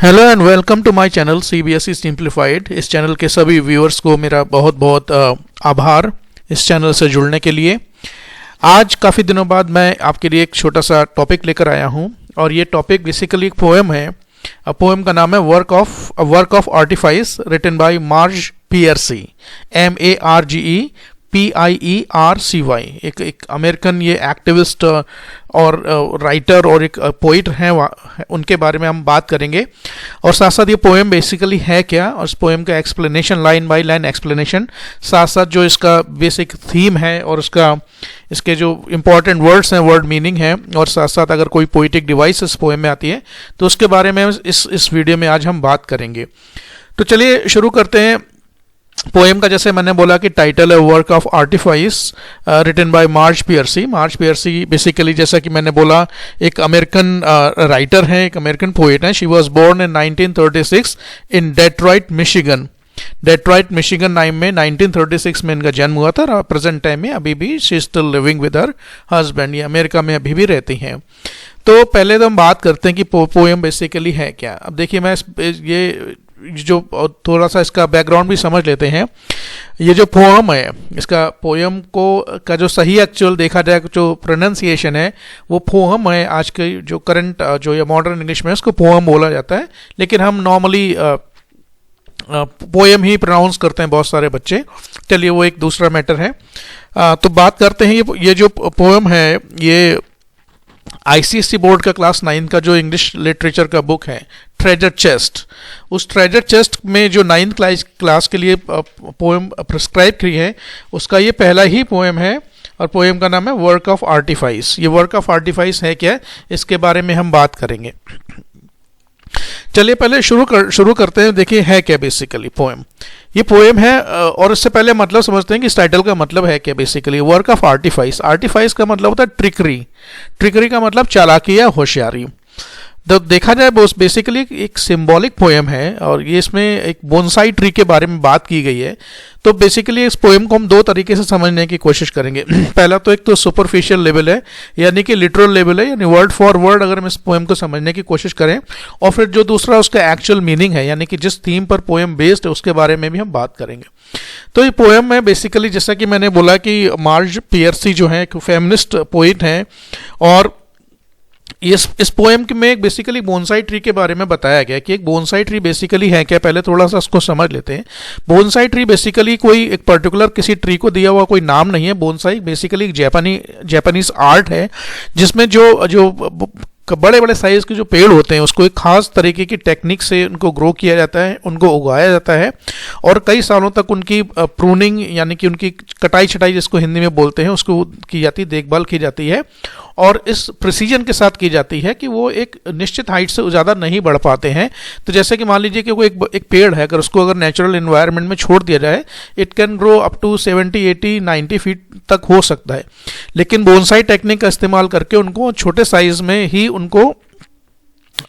Hello and welcome to my channel CBSE simplified. इस चैनल के सभी व्यूअर्स को मेरा बहुत बहुत आभार इस चैनल से जुड़ने के लिए। आज काफ़ी दिनों बाद मैं आपके लिए एक छोटा सा टॉपिक लेकर आया हूं और ये टॉपिक बेसिकली एक पोएम है। पोएम का नाम है work of artifice written by Marge Piercy, MARGEPIERCY। एक अमेरिकन ये एक्टिविस्ट और राइटर और एक पोइट हैं, उनके बारे में हम बात करेंगे। और साथ साथ ये पोएम बेसिकली है क्या, और इस पोएम का explanation, line by line explanation, साथ साथ जो इसका बेसिक थीम है और इसके जो इंपॉर्टेंट वर्ड्स हैं, वर्ड मीनिंग है, और साथ साथ अगर कोई पोइटिक डिवाइस इस पोएम में आती है तो उसके बारे में इस वीडियो में आज हम बात करेंगे। तो चलिए शुरू करते हैं। पोएम का जैसे मैंने बोला कि टाइटल है work of artifice written by Marge Piercy. Marge Piercy basically, जैसा कि मैंने बोला, एक अमेरिकन राइटर हैं, एक अमेरिकन पोएट हैं। She was born in 1936 in Detroit Michigan. Detroit Michigan नाम में 1936 में इनका जन्म हुआ था और प्रेजेंट टाइम में अभी भी she still living with her husband. ये अमेरिका में अभी भी रहती हैं। तो पहले तो हम बात करते हैं कि पोएम बेसिकली है क्या। अब देखिए, मैं ये जो थोड़ा सा इसका बैकग्राउंड भी समझ लेते हैं। ये जो पोएम है, इसका पोएम का जो सही एक्चुअल देखा जाए, जो प्रोनाउंसिएशन है, वो पोएम है। आज के जो करंट जो ये मॉडर्न इंग्लिश में उसको पोएम बोला जाता है, लेकिन हम नॉर्मली पोएम ही प्रोनाउंस करते हैं बहुत सारे बच्चे। चलिए, वो एक दूसरा मैटर है। तो बात करते हैं, ये जो पोएम है, ये आईसीएसई बोर्ड का क्लास 9 का जो इंग्लिश लिटरेचर का बुक है, ट्रेजर चेस्ट, उस ट्रेजर चेस्ट में जो 9th क्लास के लिए पोएम प्रिस्क्राइब की है, उसका ये पहला ही पोएम है। और पोएम का नाम है वर्क ऑफ आर्टिफाइस। ये वर्क ऑफ आर्टिफाइस है क्या, इसके बारे में हम बात करेंगे। चलिए पहले शुरू करते हैं। देखिए है क्या बेसिकली पोएम। ये पोएम है, और इससे पहले मतलब समझते हैं कि इस टाइटल का मतलब है क्या। Basically work of artifice, artifice का मतलब होता है ट्रिकरी। ट्रिकरी का मतलब चालाकी या होशियारी। तो देखा जाए बेसिकली एक सिंबॉलिक पोएम है, और ये इसमें एक बोनसाई ट्री के बारे में बात की गई है। तो बेसिकली इस पोएम को हम दो तरीके से समझने की कोशिश करेंगे। पहला तो एक तो सुपरफिशियल लेवल है, यानी कि लिटरल लेवल है, यानी वर्ड फॉर वर्ड अगर हम इस पोएम को समझने की कोशिश करें। और फिर जो दूसरा उसका एक्चुअल मीनिंग है, यानी कि जिस थीम पर पोएम बेस्ड है, उसके बारे में भी हम बात करेंगे। तो ये पोएम में बेसिकली, जैसा कि मैंने बोला कि मार्ज पियर्सी जो है एक फेमिनिस्ट पोइट हैं, और इस पोएम में बेसिकली बोनसाई ट्री के बारे में बताया गया कि एक बोनसाई ट्री बेसिकली है क्या। पहले थोड़ा सा उसको समझ लेते हैं। बोनसाई ट्री बेसिकली कोई एक पर्टिकुलर किसी ट्री को दिया हुआ कोई नाम नहीं है। बोनसाई बेसिकली एक जापानीज आर्ट है, जिसमें जो बड़े बड़े साइज के जो पेड़ होते हैं, उसको एक खास तरीके की टेक्निक से उनको ग्रो किया जाता है, उनको उगाया जाता है, और कई सालों तक उनकी प्रूनिंग, यानी कि उनकी कटाई छटाई जिसको हिंदी में बोलते हैं, उसको की जाती है, देखभाल की जाती है, और इस प्रिसीजन के साथ की जाती है कि वो एक निश्चित हाइट से ज़्यादा नहीं बढ़ पाते हैं। तो जैसे कि मान लीजिए कि कोई एक पेड़ है, अगर उसको अगर नेचुरल एनवायरनमेंट में छोड़ दिया जाए, it can grow up to 70, 80, 90 feet तक हो सकता है। लेकिन बोनसाई टेक्निक का इस्तेमाल करके उनको छोटे साइज में ही उनको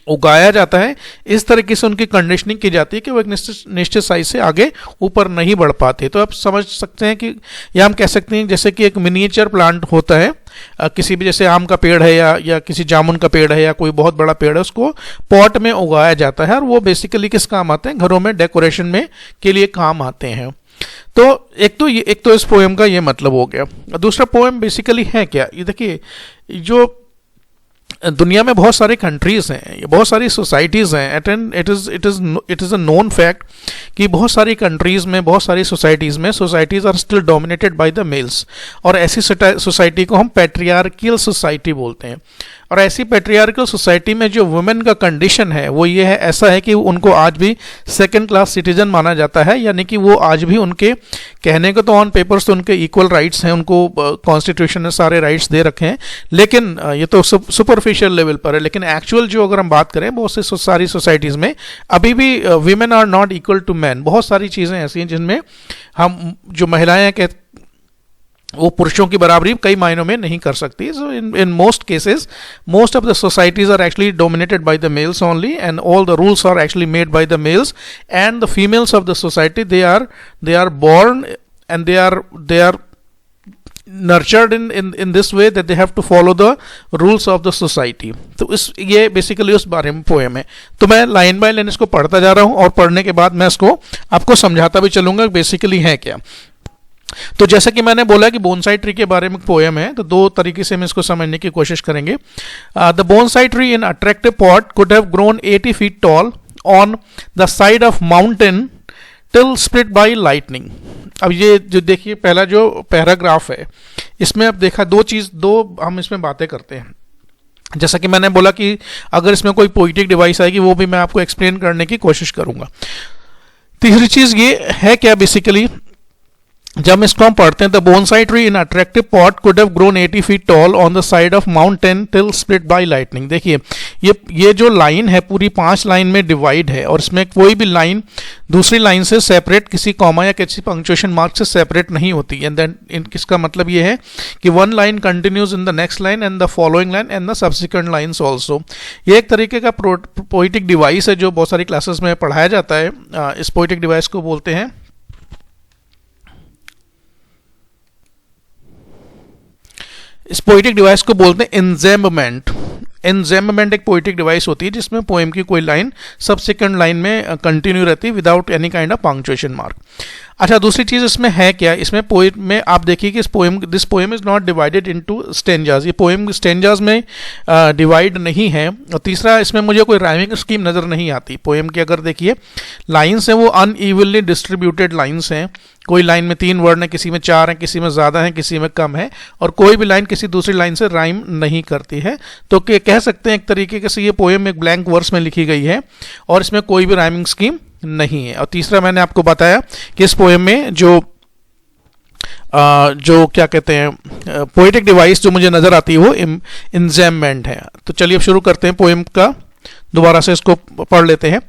उगाया जाता है। इस तरीके से उनकी कंडीशनिंग की जाती है कि वो एक निश्चित साइज से आगे ऊपर नहीं बढ़ पाते। तो आप समझ सकते हैं कि, या हम कह सकते हैं जैसे कि एक मिनिएचर प्लांट होता है, किसी भी, जैसे आम का पेड़ है या किसी जामुन का पेड़ है या कोई बहुत बड़ा पेड़ है, उसको पॉट में उगाया जाता है, और वो बेसिकली किस काम आते हैं, घरों में डेकोरेशन में के लिए काम आते हैं। तो एक तो इस पोएम का ये मतलब हो गया। दूसरा पोएम बेसिकली है क्या, ये देखिए, जो दुनिया में बहुत सारे कंट्रीज हैं, बहुत सारी सोसाइटीज़ हैं। It is a known fact कि बहुत सारी कंट्रीज़ में, बहुत सारी societies are still dominated by the males. और ऐसी सोसाइटी को हम पैट्रियार्कियल सोसाइटी बोलते हैं। और ऐसी पैट्रियार्कल सोसाइटी में जो वुमेन का कंडीशन है वो ये है, ऐसा है कि उनको आज भी सेकंड क्लास सिटीजन माना जाता है, यानी कि वो आज भी, उनके कहने को तो ऑन पेपर्स तो उनके इक्वल राइट्स हैं, उनको कॉन्स्टिट्यूशन ने सारे राइट्स दे रखे हैं, लेकिन ये तो सुपरफिशियल लेवल पर है। लेकिन एक्चुअल जो अगर हम बात करें, बहुत से सारी सोसाइटीज़ में अभी भी women are not equal to man. बहुत सारी चीज़ें ऐसी हैं जिनमें हम, जो महिलाएं वो पुरुषों की बराबरी कई मायनों में नहीं कर सकती। So in most cases, most of the societies are actually dominated by the males only, and all the rules are actually made by the males, and the females of the society, they are born and they are nurtured in this way that they have to follow the rules of the society। तो इस ये basically उस बारे में poem है। तो मैं line by line इसको पढ़ता जा रहा हूँ और पढ़ने के बाद मैं इसको आपको समझाता भी चलूंगा बेसिकली है क्या। तो जैसा कि मैंने बोला कि बोनसाई ट्री के बारे में पोएम है, तो दो तरीके से हम इसको समझने की कोशिश करेंगे। The bonsai tree in attractive pot could have grown 80 feet tall on the side of mountain till split by lightning. अब ये जो देखिए पहला जो पैराग्राफ है इसमें अब देखा दो हम इसमें बातें करते हैं। जैसा कि मैंने बोला कि अगर इसमें कोई पोइटिक डिवाइस आएगी वो भी मैं आपको एक्सप्लेन करने की कोशिश करूंगा। तीसरी चीज ये है क्या, बेसिकली जब इसको हम पढ़ते हैं, the bonsai tree in attractive pot could have grown 80 feet tall on the side of mountain till split by lightning. देखिए ये जो लाइन है पूरी 5 लाइन में डिवाइड है और इसमें कोई भी लाइन दूसरी लाइन से सेपरेट किसी कॉमा या किसी पंक्चुएशन मार्क से सेपरेट नहीं होती। एंड देन इसका मतलब ये है कि one line continues in the next line and the following line and the subsequent lines also. ये एक तरीके का पोइटिक डिवाइस है जो बहुत सारी क्लासेस में पढ़ाया जाता है। इस पोइटिक डिवाइस को बोलते हैं इस पोइटिक डिवाइस को बोलते हैं एन्जेम्बमेंट। एन्जेम्बमेंट एक पोइटिक डिवाइस होती है जिसमें पोएम की कोई लाइन सबसेकेंड लाइन में कंटिन्यू रहती है without any kind of punctuation mark. अच्छा, दूसरी चीज इसमें है क्या, इसमें पोएम में आप देखिए कि this poem is not divided into stanzas. ये पोएम स्टेंजाज में डिवाइड नहीं है। और तीसरा, इसमें मुझे कोई राइमिंग स्कीम नजर नहीं आती। पोएम की अगर देखिए लाइन्स हैं वो अनइवनली डिस्ट्रीब्यूटेड लाइन्स हैं। कोई लाइन में 3 वर्ड है, किसी में 4 हैं, किसी में ज़्यादा है, किसी में कम है, और कोई भी लाइन किसी दूसरी लाइन से राइम नहीं करती है। तो कह सकते हैं एक तरीके से ये पोएम एक ब्लैंक वर्स में लिखी गई है और इसमें कोई भी राइमिंग स्कीम नहीं है। और तीसरा, मैंने आपको बताया कि इस पोएम में जो क्या कहते हैं पोएटिक डिवाइस जो मुझे नजर आती है वो एन्जेम्बमेंट है। तो चलिए अब शुरू करते हैं पोएम का। दोबारा से इसको पढ़ लेते हैं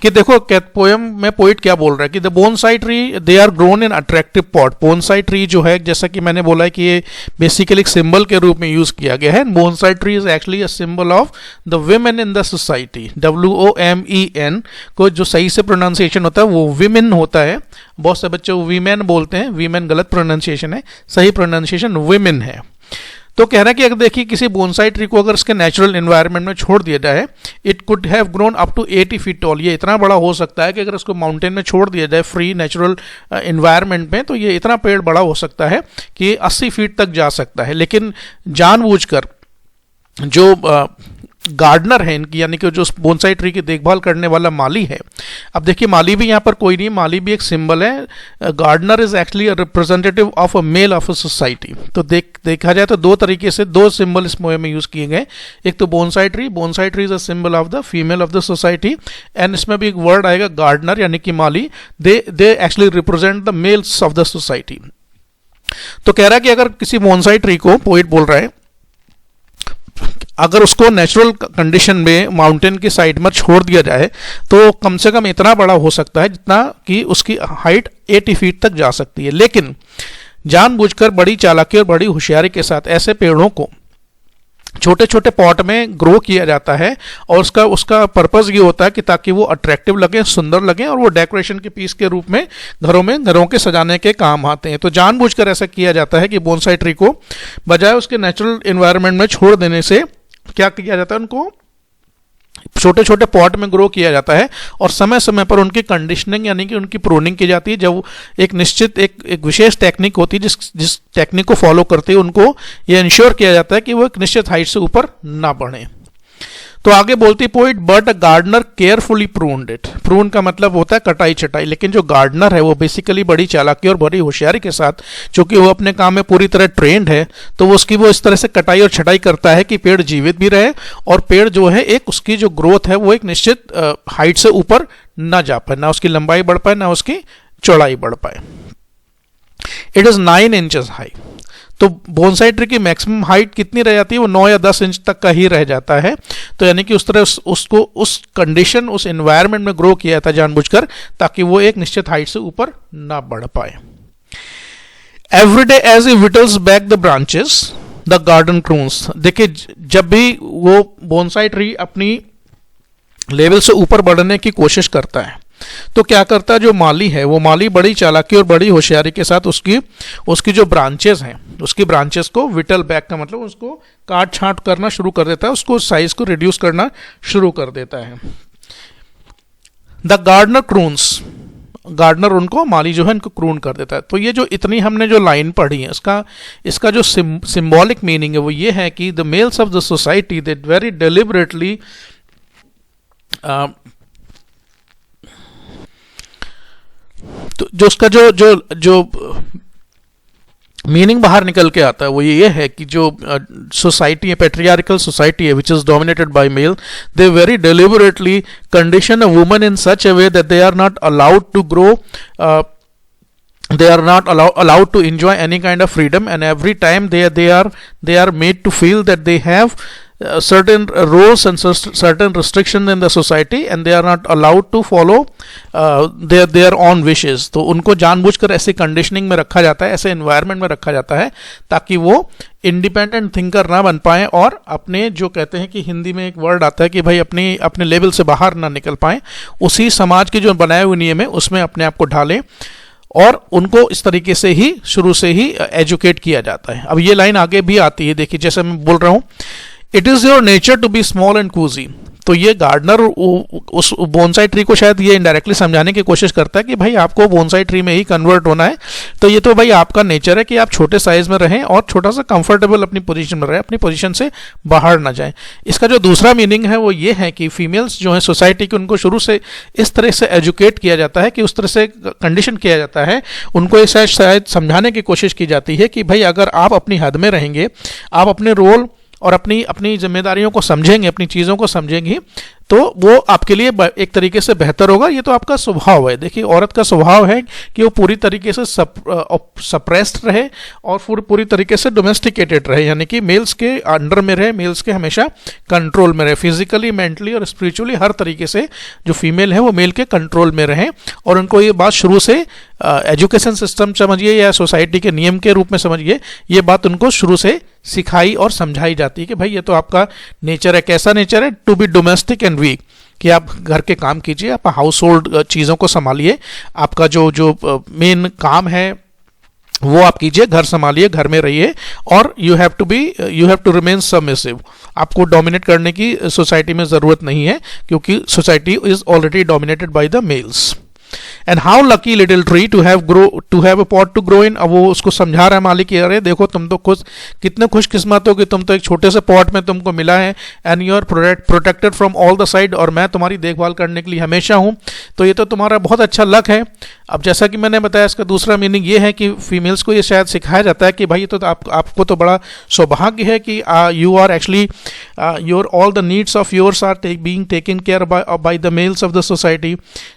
कि देखो पोएम में पोइट क्या बोल रहा है कि the bonsai tree they are grown in attractive pot. Bonsai tree जो है, जैसा कि मैंने बोला है कि ये बेसिकली एक सिंबल के रूप में यूज किया गया है। Bonsai tree is actually a symbol of the women in the society. WOMEN को जो सही से प्रोनाउंसिएशन होता है वो विमेन होता है। बहुत से बच्चे वीमेन बोलते हैं, वीमेन गलत प्रोनाउंसिएशन है, सही प्रोनाउंसिएशन वुमेन है। तो कह रहा है कि अगर देखिए किसी बोनसाई ट्री को अगर इसके नेचुरल एनवायरनमेंट में छोड़ दिया जाए, it could have grown up to 80 feet tall. ये इतना बड़ा हो सकता है कि अगर इसको माउंटेन में छोड़ दिया जाए फ्री नेचुरल एनवायरनमेंट में, तो ये इतना पेड़ बड़ा हो सकता है कि 80 feet तक जा सकता है। लेकिन जानबूझकर जो गार्डनर है इनकी, यानी कि जो बोनसाई ट्री की देखभाल करने वाला माली है, अब देखिए माली भी यहाँ पर कोई नहीं, माली भी एक सिंबल है। Gardener is actually a representative of a male of a society. तो देखा जाए तो दो तरीके से दो सिंबल इस पोएम में यूज किए गए। एक तो bonsai tree is a symbol of the female of the society, and इसमें भी एक वर्ड आएगा गार्डनर यानी कि माली। They actually represent the males of the society. तो कह रहा है कि अगर किसी बोनसाई ट्री को, पोइट बोल रहा है, अगर उसको नेचुरल कंडीशन में माउंटेन की साइड में छोड़ दिया जाए तो कम से कम इतना बड़ा हो सकता है जितना कि उसकी हाइट 80 feet तक जा सकती है। लेकिन जानबूझकर बड़ी चालाकी और बड़ी होशियारी के साथ ऐसे पेड़ों को छोटे छोटे पॉट में ग्रो किया जाता है और उसका पर्पस ये होता है कि ताकि वो अट्रैक्टिव लगे, सुंदर लगे और वो डेकोरेशन के पीस के रूप में घरों के सजाने के काम आते हैं। तो जानबूझकर ऐसा किया जाता है कि बोनसाई ट्री को बजाय उसके नेचुरल एनवायरनमेंट में छोड़ देने से क्या किया जाता है, उनको छोटे छोटे पॉट में ग्रो किया जाता है और समय समय पर उनकी कंडीशनिंग यानी कि उनकी प्रूनिंग की जाती है। जब एक निश्चित एक विशेष टेक्निक होती है जिस टेक्निक को फॉलो करते हुए उनको ये इंश्योर किया जाता है कि वो एक निश्चित हाइट से ऊपर ना बढ़े। तो आगे बोलती poet, but a gardener carefully pruned it. Prune का मतलब होता है कटाई छटाई, लेकिन जो गार्डनर है वो बेसिकली बड़ी चालाकी और बड़ी होशियारी के साथ, चूंकि वो अपने काम में पूरी तरह ट्रेंड है, तो वो इस तरह से कटाई और छटाई करता है कि पेड़ जीवित भी रहे और पेड़ जो है एक उसकी जो ग्रोथ है वो एक निश्चित हाइट से ऊपर ना जा पाए, ना उसकी लंबाई बढ़ पाए ना उसकी चौड़ाई बढ़ पाए। It is 9 inches high. तो बोनसाई ट्री की मैक्सिमम हाइट कितनी रह जाती है, वो 9 या 10 इंच तक का ही रह जाता है। तो यानी कि उस तरह उसको उस कंडीशन, उस एनवायरनमेंट में ग्रो किया था जानबूझकर, ताकि वो एक निश्चित हाइट से ऊपर ना बढ़ पाए। Every day as he whittles back the branches the garden croons. देखिए जब भी वो बोनसाई ट्री अपनी लेवल से ऊपर बढ़ने की कोशिश करता है तो क्या करता है जो माली है, वो माली बड़ी चालाकी और बड़ी होशियारी के साथ उसकी उसकी जो ब्रांचेस हैं, उसकी ब्रांचेस को विटल बैक का मतलब उसको काट छांट करना शुरू कर देता है, उसको साइज को रिड्यूस करना शुरू कर देता है। द गार्डनर क्रून्स, गार्डनर उनको, माली जो है इनको क्रून कर देता है। तो ये जो इतनी हमने जो लाइन पढ़ी है, इसका जो सिंबॉलिक मीनिंग है वो ये है कि the males of the society they very deliberately तो जो उसका जो जो जो मीनिंग बाहर निकल के आता है वो ये है कि जो सोसाइटी है, पेट्रियार्कल सोसाइटी है, which is dominated by male, they very deliberately condition a woman in such a way that they are not allowed to grow, they are not allowed to enjoy any kind of freedom, and every time they are made to feel that they have certain rules and certain restrictions in the society, and they are not allowed to follow their own wishes. तो उनको जानबूझकर ऐसे conditioning में रखा जाता है, ऐसे environment में रखा जाता है ताकि वो इंडिपेंडेंट थिंकर ना बन पाए और अपने जो कहते हैं कि हिंदी में एक वर्ड आता है कि भाई अपने लेवल से बाहर ना निकल पाए, उसी समाज के जो बनाए हुए नियम है उसमें अपने आप को ढालें, और उनको इस तरीके से ही शुरू से ही एजुकेट किया जाता है। अब ये लाइन आगे भी आती है, देखिए जैसे मैं बोल रहा हूँ, it is your nature to be small and cosy. तो ये गार्डनर उस बोनसाई ट्री को शायद ये इनडायरेक्टली समझाने की कोशिश करता है कि भाई आपको बोनसाई ट्री में ही कन्वर्ट होना है, तो ये तो भाई आपका नेचर है कि आप छोटे साइज में रहें और छोटा सा कंफर्टेबल अपनी पोजीशन में रहें, अपनी पोजीशन से बाहर ना जाएं। इसका जो दूसरा मीनिंग है वो ये है कि फीमेल्स जो है सोसाइटी की, उनको शुरू से इस तरह से एजुकेट किया जाता है कि उस तरह से कंडीशन किया जाता है, उनको ऐसा शायद समझाने की कोशिश की जाती है कि भाई अगर आप अपनी हद में रहेंगे, आप अपने रोल और अपनी जिम्मेदारियों को समझेंगे, अपनी चीज़ों को समझेंगे, तो वो आपके लिए एक तरीके से बेहतर होगा। ये तो आपका स्वभाव है। देखिए औरत का स्वभाव है कि वो पूरी तरीके से सप्रेस्ड रहे और पूरी तरीके से डोमेस्टिकेटेड रहे, यानी कि मेल्स के अंडर में रहे, मेल्स के हमेशा कंट्रोल में रहे, फिजिकली, मेंटली और स्पिरिचुअली हर तरीके से जो फीमेल है वो मेल के कंट्रोल में रहे। और उनको ये बात शुरू से एजुकेशन सिस्टम समझिए या सोसाइटी के नियम के रूप में समझिए, ये बात उनको शुरू से सिखाई और समझाई जाती है कि भाई ये तो आपका नेचर है। कैसा नेचर है? To be domestic and weak, कि आप घर के काम कीजिए, आप हाउस होल्ड चीज़ों को संभालिए, आपका जो मेन काम है वो आप कीजिए, घर संभालिए, घर में रहिए, और you have to remain submissive. आपको डोमिनेट करने की सोसाइटी में ज़रूरत नहीं है, क्योंकि society is already dominated by the males. And how lucky little tree to have a pot to grow in. अब वो उसको समझा रहा है मालिक कि अरे देखो तुम तो कितने खुशकिस्मत हो कि तुम तो एक छोटे से पॉट में तुमको मिला है, and you are protected from all the side, और मैं तुम्हारी देखभाल करने के लिए हमेशा हूँ, तो ये तो तुम्हारा बहुत अच्छा लक है। अब जैसा कि मैंने बताया, इसका दूसरा मीनिंग ये है कि फीमेल्स को ये शायद सिखाया जाता है कि भाई तो आपको तो बड़ा सौभाग्य है कि you are actually your all the needs of yours are being taken care by the males of the society.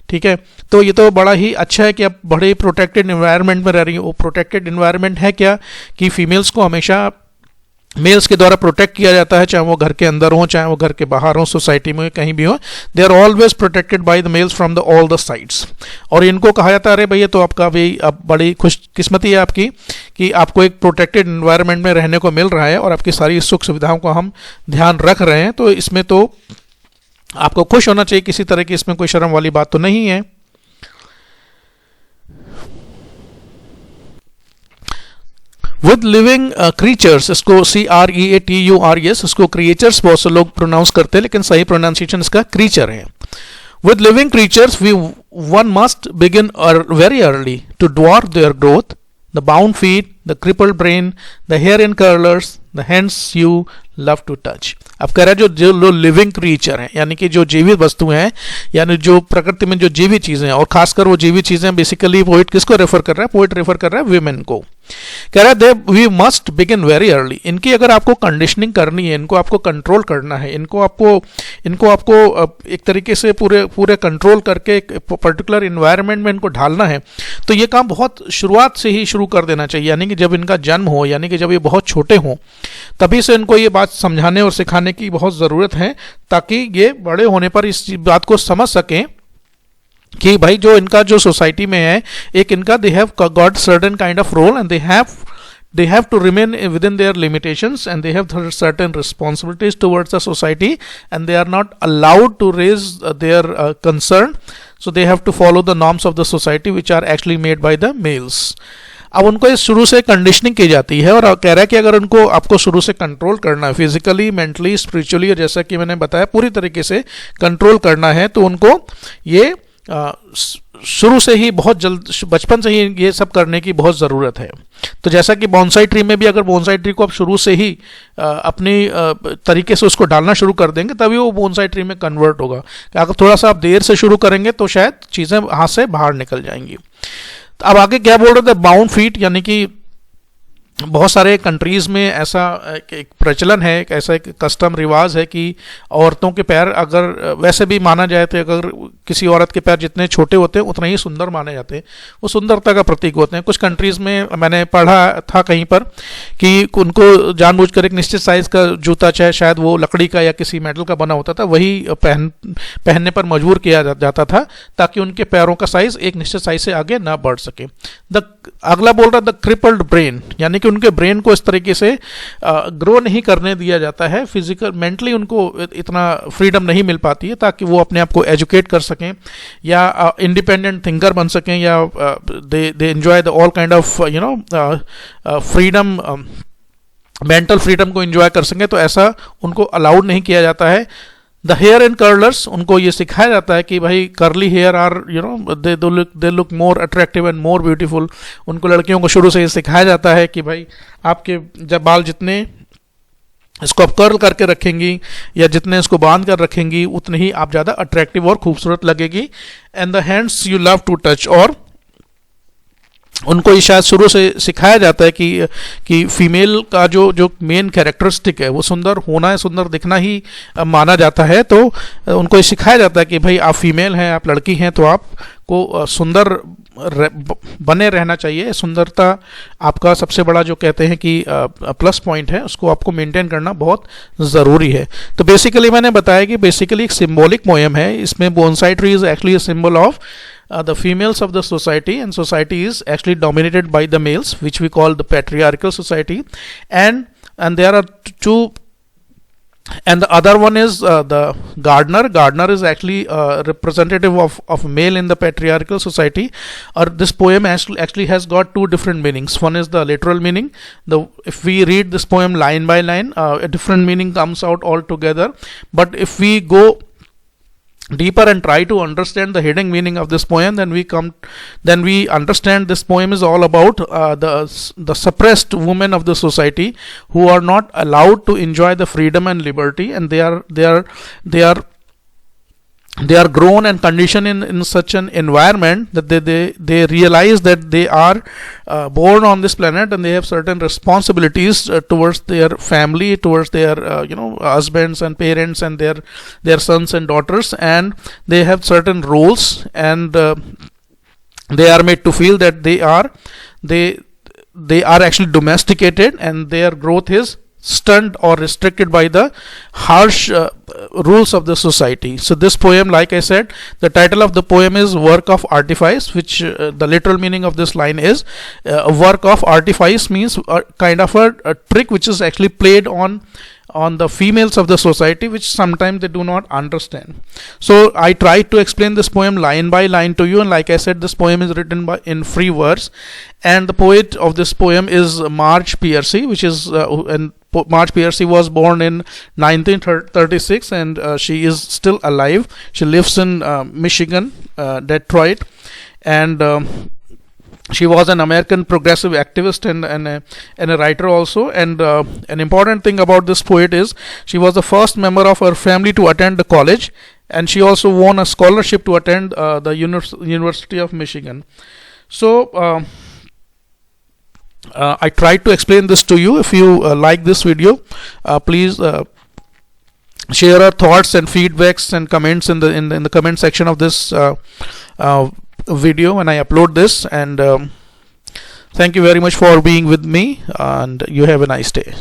ठीक है, तो ये तो बड़ा ही अच्छा है कि आप बड़े प्रोटेक्टेड एनवायरनमेंट में रह रही हो। वो प्रोटेक्टेड एनवायरनमेंट है क्या कि फीमेल्स को हमेशा मेल्स के द्वारा प्रोटेक्ट किया जाता है, चाहे वो घर के अंदर हो, चाहे वो घर के बाहर हो, सोसाइटी में कहीं भी हो, they are always protected by the males from the all the sides. और इनको कहा जाता है अरे भैया तो आपका भी अब बड़ी खुशकिस्मती है आपकी कि आपको एक प्रोटेक्टेड एनवायरनमेंट में रहने को मिल रहा है और आपकी सारी सुख सुविधाओं का हम ध्यान रख रहे हैं, तो इसमें तो आपको खुश होना चाहिए, किसी तरह की इसमें कोई शर्म वाली बात तो नहीं है। विद लिविंग क्रीचर्स, इसको CREATURES, इसको क्रिएचर्स बहुत से लोग प्रोनाउंस करते हैं, लेकिन सही प्रोनाउंसिएशन इसका क्रीचर है। With living creatures one must begin very early to dwarf their growth, the bound feet, the crippled brain, the hair in curlers, the hands you love to touch। अब कह रहा है जो लिविंग क्रीचर हैं, यानी कि जो जीवित वस्तु हैं, यानी जो प्रकृति में जो जीवित चीज़ें हैं, और खासकर वो जीवित चीज़ें बेसिकली पोइट किसको रेफर कर रहा है? पोइट रेफर कर रहा है विमेन को। कह रहा है we must begin very early. इनकी अगर आपको कंडीशनिंग करनी है, इनको आपको कंट्रोल करना है, इनको आपको एक तरीके से पूरे कंट्रोल करके एक पर्टिकुलर इन्वायरमेंट में इनको ढालना है, तो ये काम बहुत शुरुआत से ही शुरू कर देना चाहिए, यानी कि जब इनका जन्म हो, यानी कि जब ये बहुत छोटे हों, तभी से इनको ये बात समझाने और सिखाने की बहुत ज़रूरत है, ताकि ये बड़े होने पर इस बात को समझ सकें कि भाई जो इनका जो सोसाइटी में है, एक इनका they have got certain kind of role, and they have to remain within their limitations, and they have certain responsibilities towards the society, and they are not allowed to raise their concern so they have to follow the norms of the society which are actually made by the males. अब उनको इस शुरू से conditioning की जाती है और कह रहा है कि अगर उनको आपको शुरू से कंट्रोल करना है, फिजिकली, मेंटली, स्पिरिचुअली, और जैसा कि मैंने बताया पूरी तरीके से कंट्रोल करना है, तो उनको ये शुरू से ही बहुत जल्द, बचपन से ही ये सब करने की बहुत ज़रूरत है। तो जैसा कि बोनसाई ट्री में भी अगर बोनसाई ट्री को आप शुरू से ही अपनी तरीके से उसको डालना शुरू कर देंगे तभी वो बोनसाई ट्री में कन्वर्ट होगा। अगर थोड़ा सा आप देर से शुरू करेंगे तो शायद चीज़ें हाथ से बाहर निकल जाएंगी। तो अब आगे क्या बोल रहे थे, बाउंड फीट, यानी कि बहुत सारे कंट्रीज़ में ऐसा एक प्रचलन है, एक ऐसा एक कस्टम रिवाज है कि औरतों के पैर, अगर वैसे भी माना जाए तो अगर किसी औरत के पैर जितने छोटे होते हैं उतने ही सुंदर माने जाते हैं, वो सुंदरता का प्रतीक होते हैं। कुछ कंट्रीज़ में मैंने पढ़ा था कहीं पर कि उनको जानबूझकर एक निश्चित साइज़ का जूता, चाहे शायद वो लकड़ी का या किसी मेटल का बना होता था, वही पहनने पर मजबूर किया जाता था ताकि उनके पैरों का साइज़ एक निश्चित साइज़ से आगे ना बढ़ सके। अगला बोल रहा द क्रिपल्ड ब्रेन, यानी कि उनके ब्रेन को इस तरीके से ग्रो नहीं करने दिया जाता है, फिजिकल मेंटली उनको इतना फ्रीडम नहीं मिल पाती है ताकि वो अपने आप को एजुकेट कर सकें या इंडिपेंडेंट थिंकर बन सकें, या they enjoy the all kind of freedom, mental freedom को एंजॉय कर सकें। तो ऐसा उनको अलाउड नहीं किया जाता है। द हेयर एंड कर्लर्स, उनको ये सिखाया जाता है कि भाई curly hair are they look more attractive and more beautiful. उनको लड़कियों को शुरू से ये सिखाया जाता है कि भाई आपके जब बाल जितने इसको आप कर्ल करके रखेंगी या जितने इसको बांध कर रखेंगी उतने ही आप ज़्यादा अट्रैक्टिव और खूबसूरत लगेगी। And the hands you love to touch, और उनको ये शायद शुरू से सिखाया जाता है कि फीमेल का जो मेन कैरेक्टरिस्टिक है वो सुंदर होना है, सुंदर दिखना ही माना जाता है। तो उनको ये सिखाया जाता है कि भाई आप फीमेल हैं, आप लड़की हैं, तो आपको सुंदर बने रहना चाहिए। सुंदरता आपका सबसे बड़ा जो कहते हैं कि प्लस पॉइंट है, उसको आपको मेंटेन करना बहुत ज़रूरी है। तो बेसिकली मैंने बताया कि बेसिकली एक सिम्बॉलिक पोएम है। इसमें bonsai tree is actually a symbol of the females of the society, and society is actually dominated by the males, which we call the patriarchal society, and there are two, and the other one is the gardener is actually representative of male in the patriarchal society. Or this poem actually has got two different meanings. One is the literal meaning. If we read this poem line by line, a different meaning comes out altogether. But if we go deeper and try to understand the hidden meaning of this poem, then we understand this poem is all about the suppressed women of the society who are not allowed to enjoy the freedom and liberty, and they are grown and conditioned in such an environment that they realize that they are born on this planet and they have certain responsibilities towards their family, towards their husbands and parents and their sons and daughters, and they have certain roles, and they are made to feel that they are actually domesticated, and their growth is stunted or restricted by the harsh rules of the society. So this poem, like I said, the title of the poem is Work of Artifice, which the literal meaning of this line is a work of artifice means kind of a trick which is actually played on the females of the society, which sometimes they do not understand. So I tried to explain this poem line by line to you, and like I said, this poem is written in free verse, and the poet of this poem is Marge Piercy, which is and Marge Piercy was born in 1936, and she is still alive. She lives in Michigan, Detroit, and she was an American progressive activist and a writer also. And an important thing about this poet is she was the first member of her family to attend the college, and she also won a scholarship to attend the University of Michigan. So I tried to explain this to you. If you like this video, please share your thoughts and feedbacks and comments in the comment section of this video when I upload this. And thank you very much for being with me, and you have a nice day.